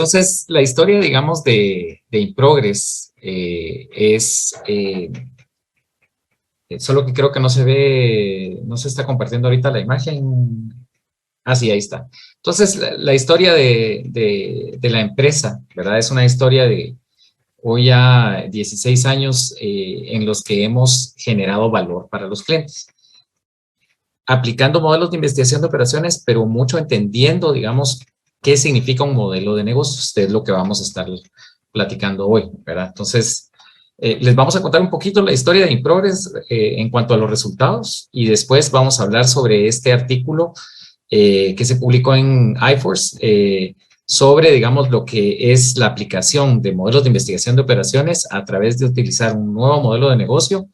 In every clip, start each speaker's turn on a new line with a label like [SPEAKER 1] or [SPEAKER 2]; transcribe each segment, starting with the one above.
[SPEAKER 1] Entonces, la historia, digamos, de InProgress solo que creo que no se ve, no se está compartiendo ahorita la imagen. Ah, sí, ahí está. Entonces, la historia de la empresa, ¿verdad? Es una historia de hoy ya 16 años en los que hemos generado valor para los clientes, aplicando modelos de investigación de operaciones, pero mucho entendiendo, digamos, qué significa un modelo de negocios. Es lo que vamos a estar platicando hoy, ¿verdad? Entonces, les vamos a contar un poquito la historia de InProgress en cuanto a los resultados y después vamos a hablar sobre este artículo que se publicó en iForce sobre, digamos, lo que es la aplicación de modelos de investigación de operaciones a través de utilizar un nuevo modelo de negocio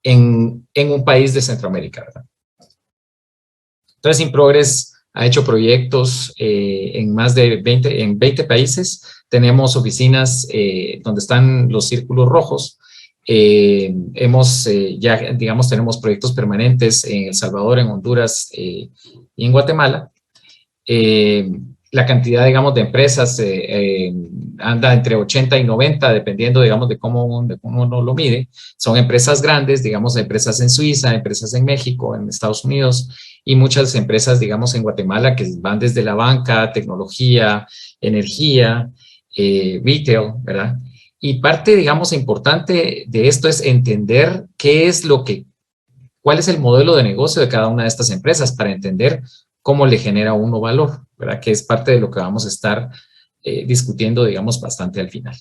[SPEAKER 1] en un país de Centroamérica, ¿verdad? Entonces, InProgress ha hecho proyectos en más de 20 países. Tenemos oficinas donde están los círculos rojos. Ya, digamos, tenemos proyectos permanentes en El Salvador, en Honduras y en Guatemala. La cantidad, digamos, de empresas anda entre 80 y 90, dependiendo, digamos, de cómo uno lo mide. Son empresas grandes, digamos, empresas en Suiza, empresas en México, en Estados Unidos, y muchas empresas, digamos, en Guatemala, que van desde la banca, tecnología, energía, retail, ¿verdad? Y parte, digamos, importante de esto es entender cuál es el modelo de negocio de cada una de estas empresas para entender cómo le genera uno valor, ¿verdad? Que es parte de lo que vamos a estar discutiendo, digamos, bastante al final.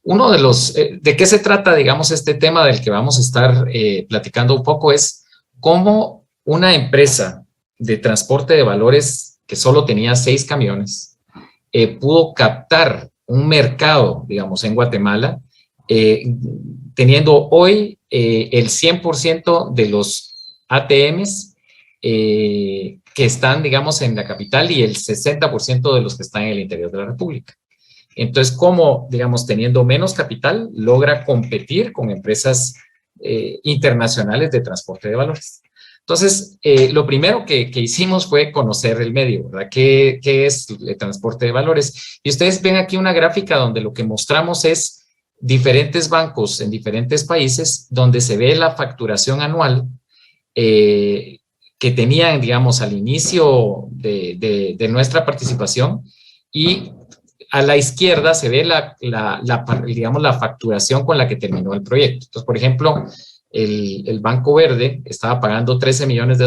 [SPEAKER 1] Uno de los, ¿de qué se trata, digamos, este tema del que vamos a estar platicando un poco? Es cómo una empresa de transporte de valores que solo tenía 6 camiones pudo captar un mercado, digamos, en Guatemala, teniendo hoy el 100% de los ATMs que están, digamos, en la capital y el 60% de los que están en el interior de la República. Entonces, ¿cómo, digamos, teniendo menos capital, logra competir con empresas internacionales de transporte de valores? Entonces, lo primero que hicimos fue conocer el medio, ¿verdad? ¿Qué es el transporte de valores? Y ustedes ven aquí una gráfica donde lo que mostramos es diferentes bancos en diferentes países donde se ve la facturación anual que tenían, digamos, al inicio de nuestra participación, y a la izquierda se ve digamos, la facturación con la que terminó el proyecto. Entonces, por ejemplo, el Banco Verde estaba pagando $13 millones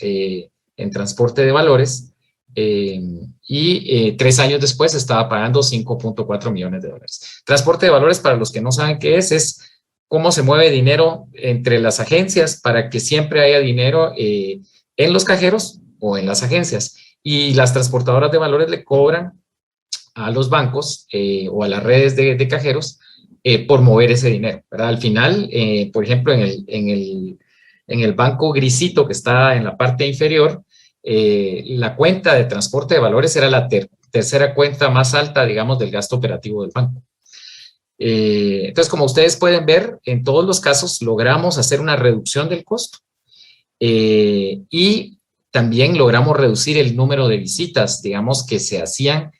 [SPEAKER 1] en transporte de valores y 3 años después estaba pagando $5.4 millones. Transporte de valores, para los que no saben qué es cómo se mueve dinero entre las agencias para que siempre haya dinero en los cajeros o en las agencias. Y las transportadoras de valores le cobran a los bancos o a las redes de cajeros por mover ese dinero, ¿verdad? Al final, por ejemplo, en el banco grisito que está en la parte inferior, la cuenta de transporte de valores era la tercera cuenta más alta, digamos, del gasto operativo del banco. Entonces, como ustedes pueden ver, en todos los casos logramos hacer una reducción del costo y también logramos reducir el número de visitas, digamos, que se hacían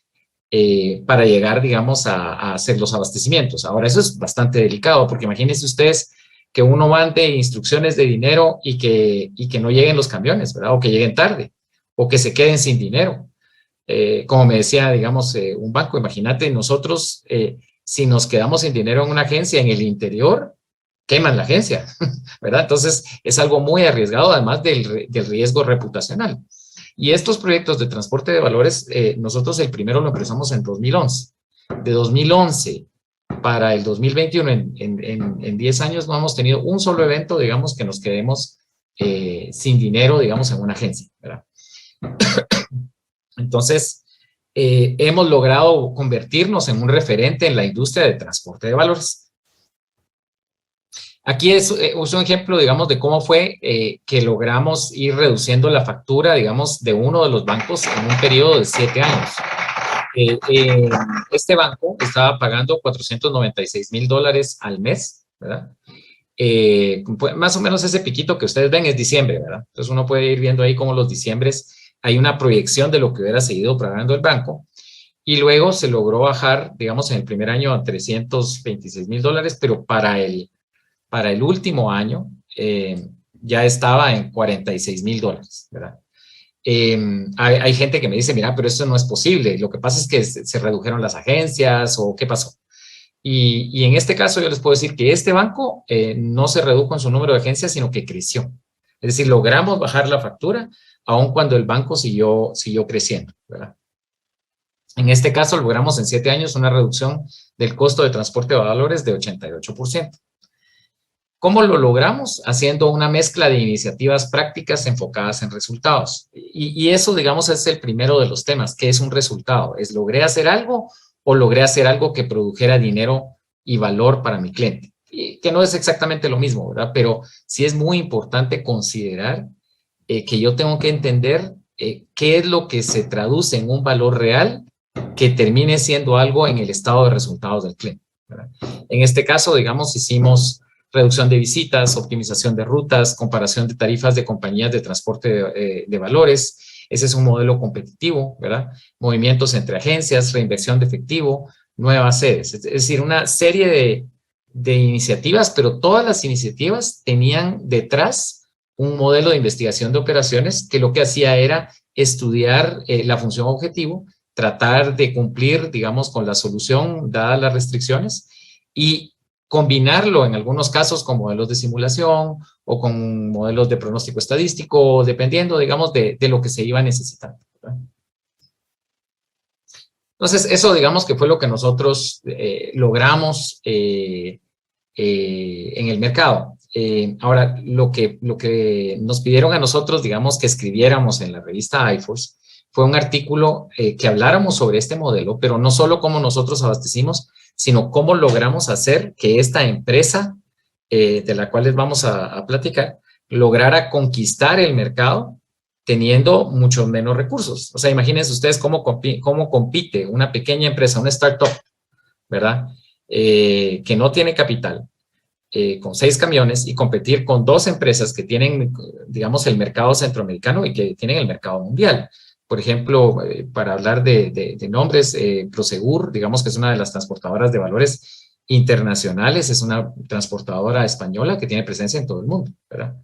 [SPEAKER 1] para llegar, digamos, a hacer los abastecimientos. Ahora, eso es bastante delicado, porque imagínense ustedes que uno mande instrucciones de dinero y que no lleguen los camiones, ¿verdad? O que lleguen tarde, o que se queden sin dinero. Como me decía, digamos, un banco, imagínate, nosotros, si nos quedamos sin dinero en una agencia en el interior, queman la agencia, ¿verdad? Entonces, es algo muy arriesgado, además del riesgo reputacional. Y estos proyectos de transporte de valores, nosotros el primero lo empezamos en 2011. De 2011 para el 2021, en 10 años, no hemos tenido un solo evento, digamos, que nos quedemos sin dinero, digamos, en una agencia, ¿verdad? Entonces, hemos logrado convertirnos en un referente en la industria de transporte de valores. Aquí es un ejemplo, digamos, de cómo fue que logramos ir reduciendo la factura, digamos, de uno de los bancos en un periodo de 7 años. Este banco estaba pagando $496,000 al mes, ¿verdad? Pues más o menos ese piquito que ustedes ven es diciembre, ¿verdad? Entonces uno puede ir viendo ahí como los diciembres hay una proyección de lo que hubiera seguido pagando el banco. y luego se logró bajar, digamos, en el primer año a $326,000, pero para el último año ya estaba en $46,000, ¿verdad? Hay gente que me dice, mira, pero esto no es posible, lo que pasa es que se redujeron las agencias o qué pasó. Y en este caso yo les puedo decir que este banco no se redujo en su número de agencias, sino que creció. Es decir, logramos bajar la factura, aun cuando el banco siguió creciendo, ¿verdad? En este caso logramos en 7 años una reducción del costo de transporte de valores de 88%. ¿Cómo lo logramos? Haciendo una mezcla de iniciativas prácticas enfocadas en resultados. Y eso, digamos, es el primero de los temas. ¿Qué es un resultado? ¿Es logré hacer algo o logré hacer algo que produjera dinero y valor para mi cliente? Y que no es exactamente lo mismo, ¿verdad? Pero sí es muy importante considerar que yo tengo que entender qué es lo que se traduce en un valor real que termine siendo algo en el estado de resultados del cliente, ¿verdad? En este caso, digamos, hicimos reducción de visitas, optimización de rutas, comparación de tarifas de compañías de transporte de valores. Ese es un modelo competitivo, ¿verdad? Movimientos entre agencias, reinversión de efectivo, nuevas sedes. Es decir, una serie de iniciativas, pero todas las iniciativas tenían detrás un modelo de investigación de operaciones que lo que hacía era estudiar la función objetivo, tratar de cumplir, digamos, con la solución dadas las restricciones y combinarlo en algunos casos con modelos de simulación o con modelos de pronóstico estadístico, dependiendo, digamos, de lo que se iba necesitando, ¿verdad? Entonces, eso, digamos, que fue lo que nosotros logramos en el mercado. Ahora, lo que nos pidieron a nosotros, digamos, que escribiéramos en la revista iForce, fue un artículo que habláramos sobre este modelo, pero no solo cómo nosotros abastecimos, sino cómo logramos hacer que esta empresa, de la cual les vamos a platicar, lograra conquistar el mercado teniendo mucho menos recursos. O sea, imagínense ustedes cómo compite una pequeña empresa, una startup, ¿verdad? Que no tiene capital, con 6 camiones y competir con 2 empresas que tienen, digamos, el mercado centroamericano y que tienen el mercado mundial. Por ejemplo, para hablar de nombres, Prosegur, digamos que es una de las transportadoras de valores internacionales, es una transportadora española que tiene presencia en todo el mundo, ¿verdad?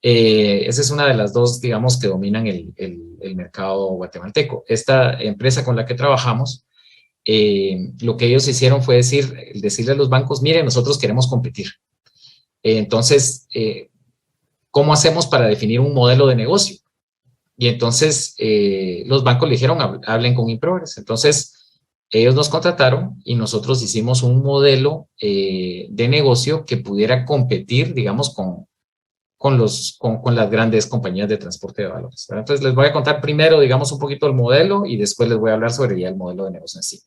[SPEAKER 1] Esa es una de las dos, digamos, que dominan el mercado guatemalteco. Esta empresa con la que trabajamos, lo que ellos hicieron fue decirle a los bancos, miren, nosotros queremos competir. Entonces, ¿cómo hacemos para definir un modelo de negocio? Y entonces los bancos le dijeron, hablen con Improgres. Entonces, ellos nos contrataron y nosotros hicimos un modelo de negocio que pudiera competir, digamos, con las grandes compañías de transporte de valores, ¿verdad? Entonces, les voy a contar primero, digamos, un poquito el modelo y después les voy a hablar sobre ya el modelo de negocio en sí.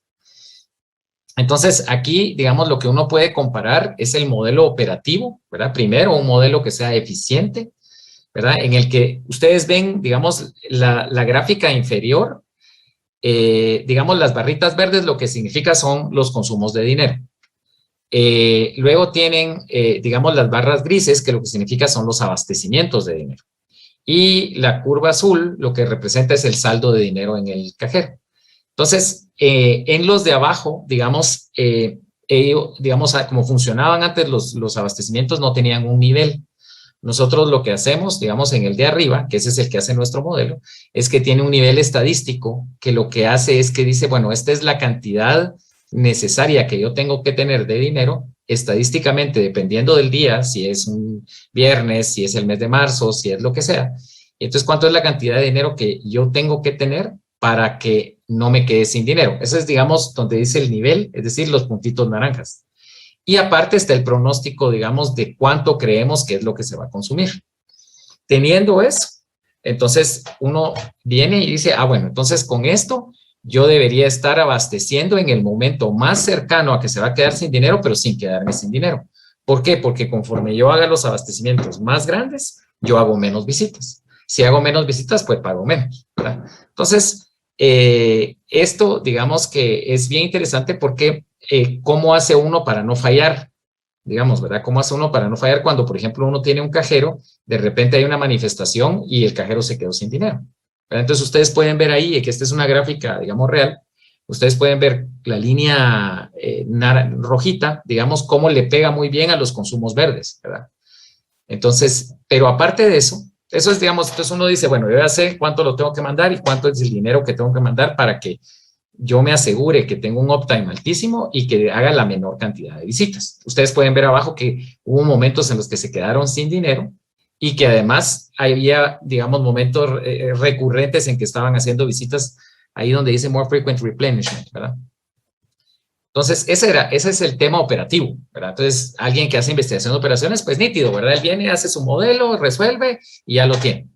[SPEAKER 1] Entonces, aquí, digamos, lo que uno puede comparar es el modelo operativo, ¿verdad? Primero, un modelo que sea eficiente, ¿verdad? En el que ustedes ven, digamos, la gráfica inferior, digamos, las barritas verdes lo que significa son los consumos de dinero. Luego tienen, digamos, las barras grises, que lo que significa son los abastecimientos de dinero. Y la curva azul lo que representa es el saldo de dinero en el cajero. Entonces, en los de abajo, digamos, digamos, como funcionaban antes los abastecimientos, no tenían un nivel. Nosotros lo que hacemos, digamos, en el de arriba, que ese es el que hace nuestro modelo, es que tiene un nivel estadístico que lo que hace es que dice, bueno, esta es la cantidad necesaria que yo tengo que tener de dinero estadísticamente, dependiendo del día, si es un viernes, si es el mes de marzo, si es lo que sea. Entonces, ¿cuánto es la cantidad de dinero que yo tengo que tener para que no me quede sin dinero? Eso es, digamos, donde dice el nivel, es decir, los puntitos naranjas. Y aparte está el pronóstico, digamos, de cuánto creemos que es lo que se va a consumir. Teniendo eso, entonces uno viene y dice, ah, bueno, entonces con esto yo debería estar abasteciendo en el momento más cercano a que se va a quedar sin dinero, pero sin quedarme sin dinero. ¿Por qué? Porque conforme yo haga los abastecimientos más grandes, yo hago menos visitas. Si hago menos visitas, pues pago menos, ¿verdad? Entonces, esto, digamos que es bien interesante porque ¿cómo hace uno para no fallar? Digamos, ¿verdad? ¿Cómo hace uno para no fallar cuando, por ejemplo, uno tiene un cajero, de repente hay una manifestación y el cajero se quedó sin dinero? ¿Verdad? Entonces, ustedes pueden ver ahí que esta es una gráfica, digamos, real, ustedes pueden ver la línea rojita, digamos, cómo le pega muy bien a los consumos verdes, ¿verdad? Entonces, pero aparte de eso, eso es, digamos, entonces uno dice, bueno, yo ya sé cuánto lo tengo que mandar y cuánto es el dinero que tengo que mandar para que yo me asegure que tengo un uptime altísimo y que haga la menor cantidad de visitas. Ustedes pueden ver abajo que hubo momentos en los que se quedaron sin dinero y que además había, digamos, momentos recurrentes en que estaban haciendo visitas ahí donde dice more frequent replenishment, ¿verdad? Entonces, ese es el tema operativo, ¿verdad? Entonces, alguien que hace investigación de operaciones, pues nítido, ¿verdad? Él viene, hace su modelo, resuelve y ya lo tiene.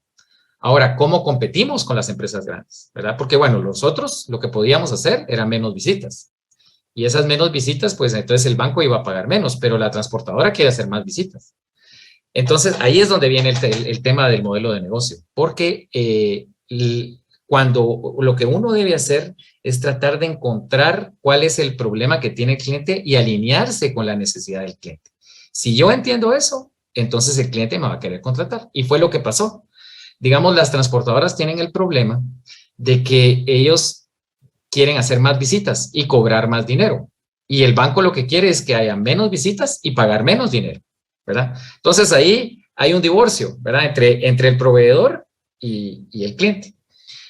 [SPEAKER 1] Ahora, ¿cómo competimos con las empresas grandes? ¿Verdad? Porque, bueno, nosotros lo que podíamos hacer era menos visitas. Y esas menos visitas, pues entonces el banco iba a pagar menos, pero la transportadora quiere hacer más visitas. Entonces, ahí es donde viene el tema del modelo de negocio. Porque cuando lo que uno debe hacer es tratar de encontrar cuál es el problema que tiene el cliente y alinearse con la necesidad del cliente. Si yo entiendo eso, entonces el cliente me va a querer contratar. Y fue lo que pasó. Digamos, las transportadoras tienen el problema de que ellos quieren hacer más visitas y cobrar más dinero. Y el banco lo que quiere es que haya menos visitas y pagar menos dinero, ¿verdad? Entonces ahí hay un divorcio, ¿verdad? Entre el proveedor y el cliente.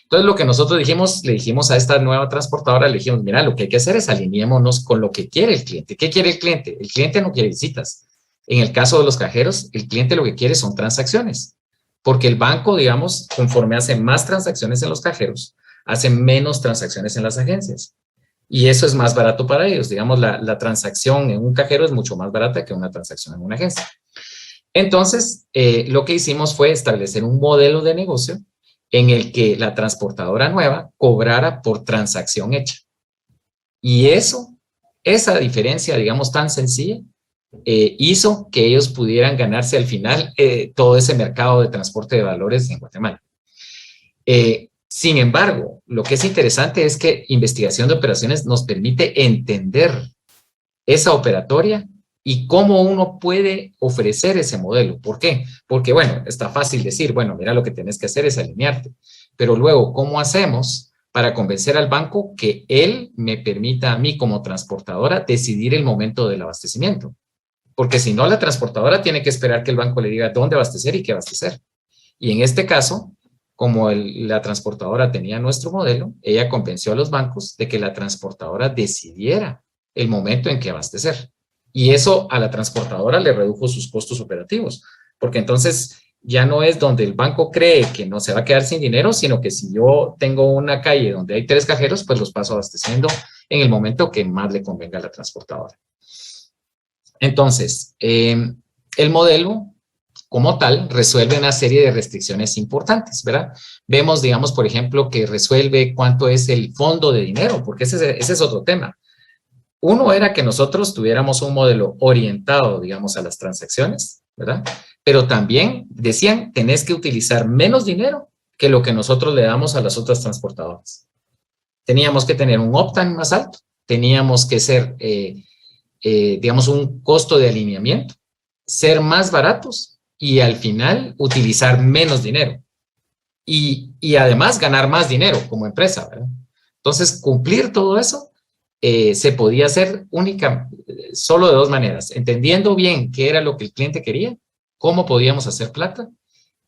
[SPEAKER 1] Entonces lo que nosotros dijimos, le dijimos a esta nueva transportadora, le dijimos, mira, lo que hay que hacer es alineémonos con lo que quiere el cliente. ¿Qué quiere el cliente? El cliente no quiere visitas. En el caso de los cajeros, el cliente lo que quiere son transacciones. Porque el banco, digamos, conforme hace más transacciones en los cajeros, hace menos transacciones en las agencias. Y eso es más barato para ellos. Digamos, la transacción en un cajero es mucho más barata que una transacción en una agencia. Entonces, lo que hicimos fue establecer un modelo de negocio en el que la transportadora nueva cobrara por transacción hecha. Y esa diferencia, digamos, tan sencilla, hizo que ellos pudieran ganarse al final todo ese mercado de transporte de valores en Guatemala. Sin embargo, lo que es interesante es que investigación de operaciones nos permite entender esa operatoria y cómo uno puede ofrecer ese modelo. ¿Por qué? Porque, bueno, está fácil decir, bueno, mira, lo que tienes que hacer es alinearte. Pero luego, ¿cómo hacemos para convencer al banco que él me permita a mí como transportadora decidir el momento del abastecimiento? Porque si no, la transportadora tiene que esperar que el banco le diga dónde abastecer y qué abastecer. Y en este caso, como la transportadora tenía nuestro modelo, ella convenció a los bancos de que la transportadora decidiera el momento en que abastecer. Y eso a la transportadora le redujo sus costos operativos, porque entonces ya no es donde el banco cree que no se va a quedar sin dinero, sino que si yo tengo una calle donde hay 3 cajeros, pues los paso abasteciendo en el momento que más le convenga a la transportadora. Entonces, el modelo como tal resuelve una serie de restricciones importantes, ¿verdad? Vemos, digamos, por ejemplo, que resuelve cuánto es el fondo de dinero, porque ese es otro tema. Uno era que nosotros tuviéramos un modelo orientado, digamos, a las transacciones, ¿verdad? Pero también decían, tenés que utilizar menos dinero que lo que nosotros le damos a las otras transportadoras. Teníamos que tener un uptime más alto, teníamos que ser, digamos, un costo de alineamiento, ser más baratos y al final utilizar menos dinero. Y además ganar más dinero como empresa, ¿verdad? Entonces, cumplir todo eso se podía hacer solo de 2 maneras, entendiendo bien qué era lo que el cliente quería, cómo podíamos hacer plata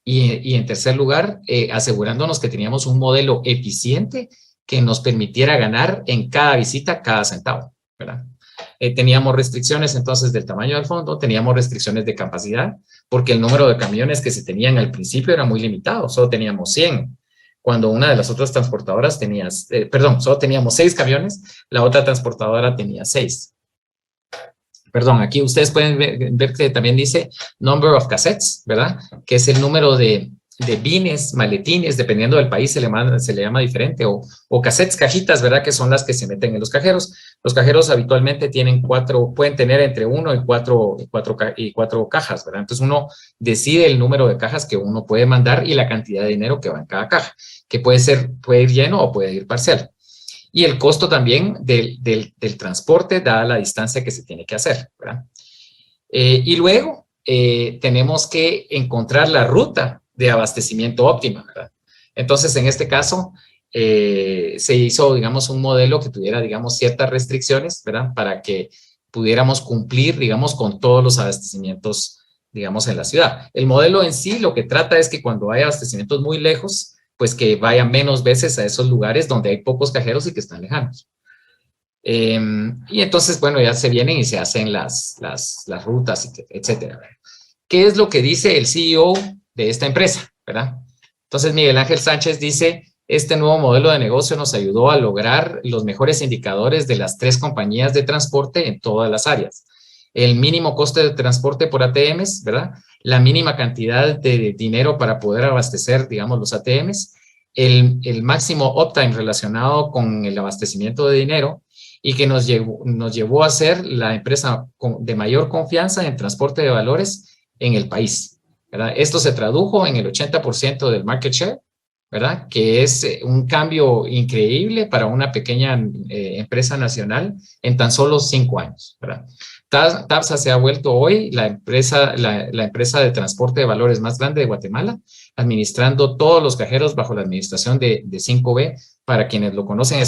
[SPEAKER 1] y en tercer lugar, asegurándonos que teníamos un modelo eficiente que nos permitiera ganar en cada visita, cada centavo, ¿verdad? Teníamos restricciones entonces del tamaño del fondo, teníamos restricciones de capacidad, porque el número de camiones que se tenían al principio era muy limitado, solo teníamos 100. Cuando una de las otras transportadoras tenía, solo teníamos 6 camiones, la otra transportadora tenía 6. Perdón, aquí ustedes pueden ver que también dice number of cassettes, ¿verdad? Que es el número de bines, maletines, dependiendo del país se le llama diferente, o cassettes, cajitas, ¿verdad? Que son las que se meten en los cajeros. Los cajeros habitualmente pueden tener entre 1 y 4 cajas, ¿verdad? Entonces uno decide el número de cajas que uno puede mandar y la cantidad de dinero que va en cada caja, que puede ir lleno o puede ir parcial. Y el costo también del transporte dada la distancia que se tiene que hacer, ¿verdad? Y luego tenemos que encontrar la ruta de abastecimiento óptima, ¿verdad? Entonces, en este caso, se hizo, digamos, un modelo que tuviera, digamos, ciertas restricciones, ¿verdad? Para que pudiéramos cumplir, digamos, con todos los abastecimientos, digamos, en la ciudad. El modelo en sí lo que trata es que cuando hay abastecimientos muy lejos, pues que vayan menos veces a esos lugares donde hay pocos cajeros y que están lejanos. Y entonces, bueno, ya se vienen y se hacen las rutas, etcétera. ¿Qué es lo que dice el CEO de esta empresa, verdad? Entonces, Miguel Ángel Sánchez dice, este nuevo modelo de negocio nos ayudó a lograr los mejores indicadores de las 3 compañías de transporte en todas las áreas. El mínimo coste de transporte por ATMs, ¿verdad? La mínima cantidad de dinero para poder abastecer, digamos, los ATMs, el máximo uptime relacionado con el abastecimiento de dinero y que nos llevó a ser la empresa de mayor confianza en transporte de valores en el país, ¿verdad? Esto se tradujo en el 80% del market share, ¿verdad? Que es un cambio increíble para una pequeña empresa nacional en tan solo 5 años, ¿verdad? TAPSA se ha vuelto hoy la empresa de transporte de valores más grande de Guatemala, administrando todos los cajeros bajo la administración de 5B. Para quienes lo conocen,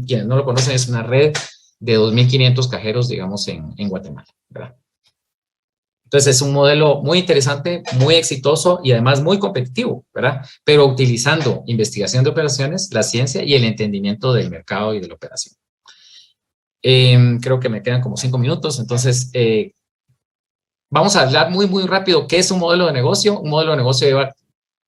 [SPEAKER 1] quienes no lo conocen, es una red de 2.500 cajeros, digamos, en Guatemala, ¿verdad? Entonces es un modelo muy interesante, muy exitoso y además muy competitivo, ¿verdad? Pero utilizando investigación de operaciones, la ciencia y el entendimiento del mercado y de la operación. Creo que me quedan como 5 minutos, entonces vamos a hablar muy, muy rápido qué es un modelo de negocio. Un modelo de negocio lleva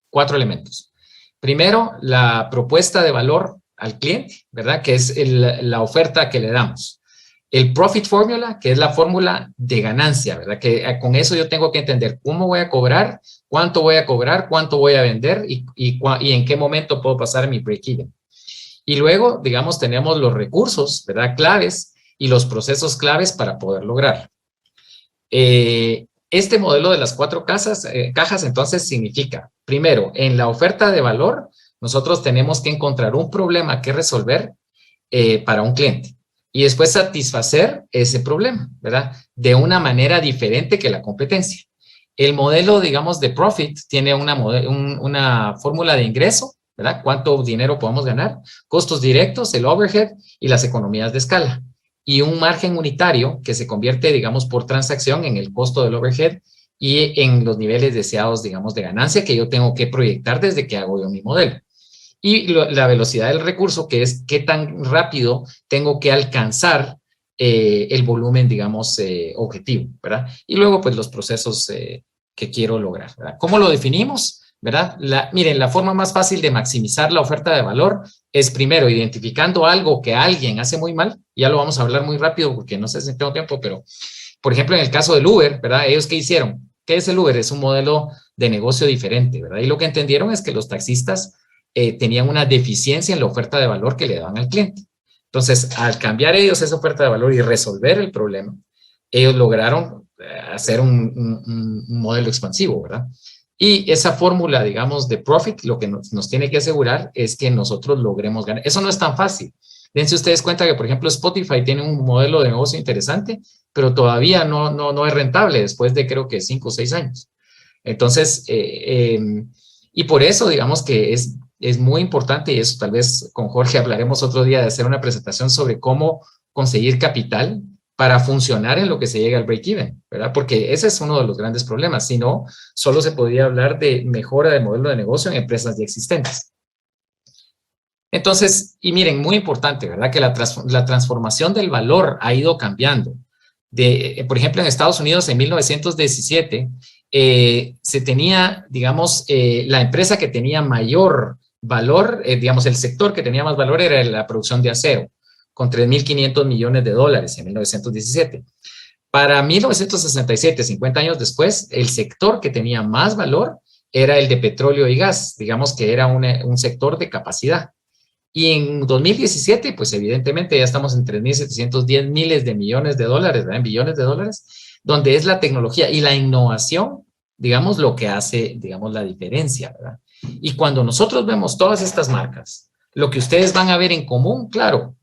[SPEAKER 1] 4 elementos. Primero, la propuesta de valor al cliente, ¿verdad? Que es la oferta que le damos. El profit formula, que es la fórmula de ganancia, ¿verdad? Que con eso yo tengo que entender cómo voy a cobrar, cuánto voy a cobrar, cuánto voy a vender y en qué momento puedo pasar mi break-even. Y luego, digamos, tenemos los recursos, ¿verdad? Claves y los procesos claves para poder lograr. Este modelo de las 4 cajas, entonces, significa, primero, en la oferta de valor, nosotros tenemos que encontrar un problema que resolver para un cliente y después satisfacer ese problema, ¿verdad? De una manera diferente que la competencia. El modelo, digamos, de profit tiene una fórmula de ingreso, ¿verdad? Cuánto dinero podemos ganar, costos directos, el overhead y las economías de escala. Y un margen unitario que se convierte, digamos, por transacción en el costo del overhead y en los niveles deseados, digamos, de ganancia que yo tengo que proyectar desde que hago yo mi modelo. Y la velocidad del recurso, que es qué tan rápido tengo que alcanzar el volumen, digamos, objetivo, ¿verdad? Y luego, pues, los procesos que quiero lograr, ¿verdad? ¿Cómo lo definimos? ¿Verdad? Miren, la forma más fácil de maximizar la oferta de valor es primero identificando algo que alguien hace muy mal. Ya lo vamos a hablar muy rápido porque no sé si tengo tiempo, pero, por ejemplo, en el caso del Uber, ¿verdad? ¿Ellos qué hicieron? ¿Qué es el Uber? Es un modelo de negocio diferente, ¿verdad? Y lo que entendieron es que los taxistas tenían una deficiencia en la oferta de valor que le daban al cliente. Entonces, al cambiar ellos esa oferta de valor y resolver el problema, ellos lograron hacer un modelo expansivo, ¿verdad? Y esa fórmula, digamos, de profit, lo que nos tiene que asegurar es que nosotros logremos ganar. Eso no es tan fácil. Dense ustedes cuenta que, por ejemplo, Spotify tiene un modelo de negocio interesante, pero todavía no es rentable después de, creo que, 5 o 6 años. Entonces, y por eso, digamos que es muy importante, y eso tal vez con Jorge hablaremos otro día de hacer una presentación sobre cómo conseguir capital para funcionar en lo que se llega al break-even, ¿verdad? Porque ese es uno de los grandes problemas. Si no, solo se podría hablar de mejora de modelo de negocio en empresas ya existentes. Entonces, y miren, muy importante, ¿verdad? Que la transformación del valor ha ido cambiando. Por ejemplo, en Estados Unidos en 1917 se tenía, digamos, la empresa que tenía mayor valor, digamos, el sector que tenía más valor era la producción de acero, con 3.500 millones de dólares en 1917. Para 1967, 50 años después, el sector que tenía más valor era el de petróleo y gas, digamos que era un sector de capacidad. Y en 2017, pues evidentemente ya estamos en 3.710 miles de millones de dólares, ¿verdad? En billones de dólares, donde es la tecnología y la innovación, digamos, lo que hace, digamos, la diferencia, ¿verdad? Y cuando nosotros vemos todas estas marcas, lo que ustedes van a ver en común, claro,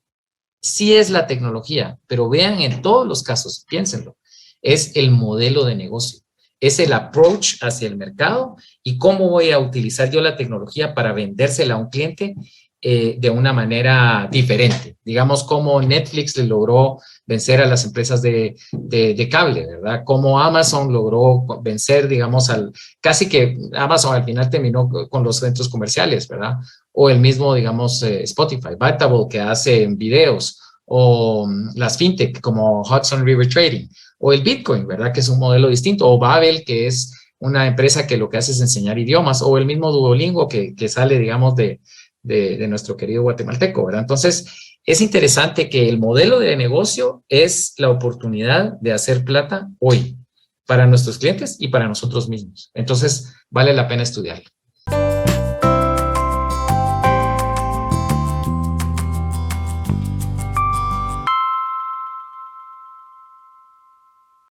[SPEAKER 1] sí es la tecnología, pero vean en todos los casos, piénsenlo, es el modelo de negocio, es el approach hacia el mercado y cómo voy a utilizar yo la tecnología para vendérsela a un cliente de una manera diferente. Digamos, cómo Netflix le logró vencer a las empresas de cable, ¿verdad? Cómo Amazon logró vencer, digamos, casi que Amazon al final terminó con los centros comerciales, ¿verdad? O el mismo, digamos, Spotify, Bitable, que hace videos, o las fintech como Hudson River Trading, o el Bitcoin, ¿verdad? Que es un modelo distinto, o Babel, que es una empresa que lo que hace es enseñar idiomas, o el mismo Duolingo que sale, digamos, de nuestro querido guatemalteco, ¿verdad? Entonces, es interesante que el modelo de negocio es la oportunidad de hacer plata hoy para nuestros clientes y para nosotros mismos. Entonces, vale la pena estudiarlo.